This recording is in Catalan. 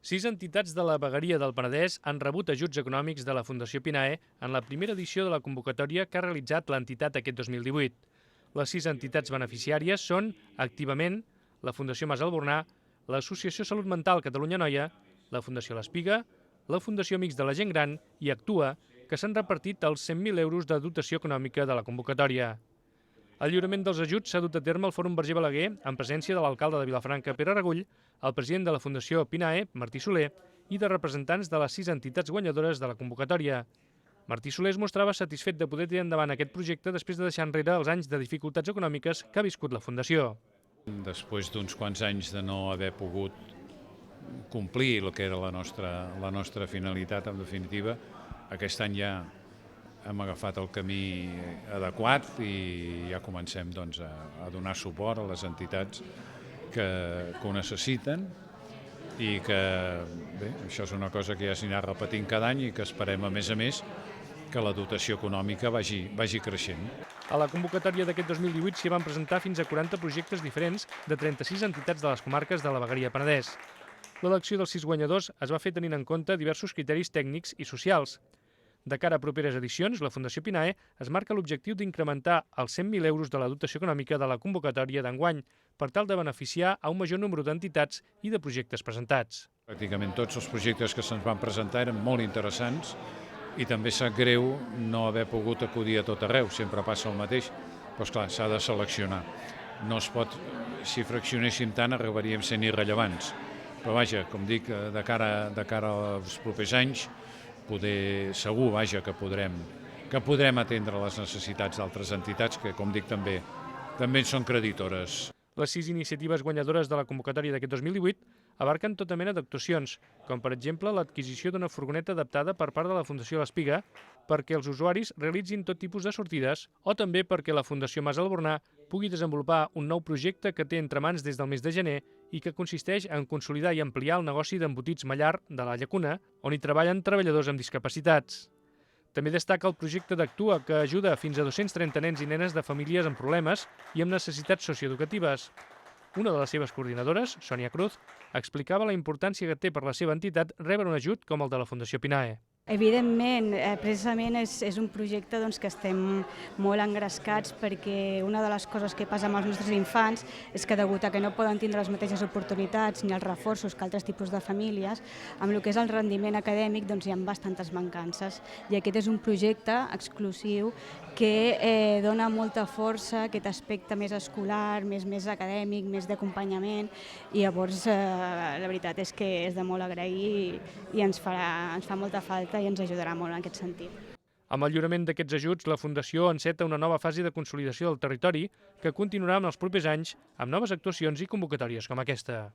6 entitats de la vegueria del Penedès han rebut ajuts econòmics de la Fundació Pinae en la primera edició de la convocatòria que ha realitzat l'entitat aquest 2018. Les 6 entitats beneficiàries són, activament, la Fundació Mas Albornà, l'Associació Salut Mental Catalunya Noia, la Fundació L'Espiga, la Fundació Amics de la Gent Gran i Actua, que s'han repartit els 100.000 euros de dotació econòmica de la convocatòria. El lliurament dels ajuts s'ha dut a terme al Fòrum Verger Balaguer en presència de l'alcalde de Vilafranca, Pere Regull, el president de la Fundació Pinae, Martí Soler, i de representants de les 6 entitats guanyadores de la convocatòria. Martí Soler es mostrava satisfet de poder tirar endavant aquest projecte després de deixar enrere els anys de dificultats econòmiques que ha viscut la Fundació. Després d'uns quants anys de no haver pogut complir el que era la nostra finalitat, en definitiva, aquest any ja hem agafat el camí adequat i ja comencem a donar suport a les entitats que ho necessiten i que bé, això és una cosa que ja s'anirà repetint cada any i que esperem, a més, que la dotació econòmica vagi creixent. A la convocatòria d'aquest 2018 s'hi van presentar fins a 40 projectes diferents de 36 entitats de les comarques de la vegueria Penedès. L'elecció dels 6 guanyadors es va fer tenint en compte diversos criteris tècnics i socials. De cara a properes edicions, la Fundació Pinae es marca l'objectiu d'incrementar els 100.000 euros de la dotació econòmica de la convocatòria d'enguany per tal de beneficiar a un major número d'entitats i de projectes presentats. Pràcticament tots els projectes que se'ns van presentar eren molt interessants i també sap greu no haver pogut acudir a tot arreu, sempre passa el mateix, però esclar, s'ha de seleccionar. No es pot, si fraccionéssim tant arribaríem sent irrellevants, però vaja, com dic, de cara als propers anys, segur que podrem atendre les necessitats d'altres entitats que, com dic, també en són creditores. Les 6 iniciatives guanyadores de la convocatòria d'aquest 2018 abarquen tota mena d'actuacions, com per exemple l'adquisició d'una furgoneta adaptada per part de la Fundació L'Espiga perquè els usuaris realitzin tot tipus de sortides o també perquè la Fundació Mas Albornà pugui desenvolupar un nou projecte que té entre mans des del mes de gener i que consisteix en consolidar i ampliar el negoci d'embotits Mallar de la Llacuna, on hi treballen treballadors amb discapacitats. També destaca el projecte d'Actua, que ajuda fins a 230 nens i nenes de famílies amb problemes i amb necessitats socioeducatives. Una de les seves coordinadores, Sònia Cruz, explicava la importància que té per la seva entitat rebre un ajut com el de la Fundació Pinae. Evidentment, precisament és un projecte que estem molt engrescats perquè una de les coses que passa amb els nostres infants és que degut a que no poden tindre les mateixes oportunitats ni els reforços que altres tipus de famílies, amb el que és el rendiment acadèmic hi ha bastantes mancances i aquest és un projecte exclusiu que dona molta força a aquest aspecte més escolar, més acadèmic, més d'acompanyament i llavors la veritat és que és de molt agrair i ens fa molta falta i ens ajudarà molt en aquest sentit. Amb el lliurament d'aquests ajuts, la Fundació enceta una nova fase de consolidació del territori que continuarà en els propers anys amb noves actuacions i convocatòries com aquesta.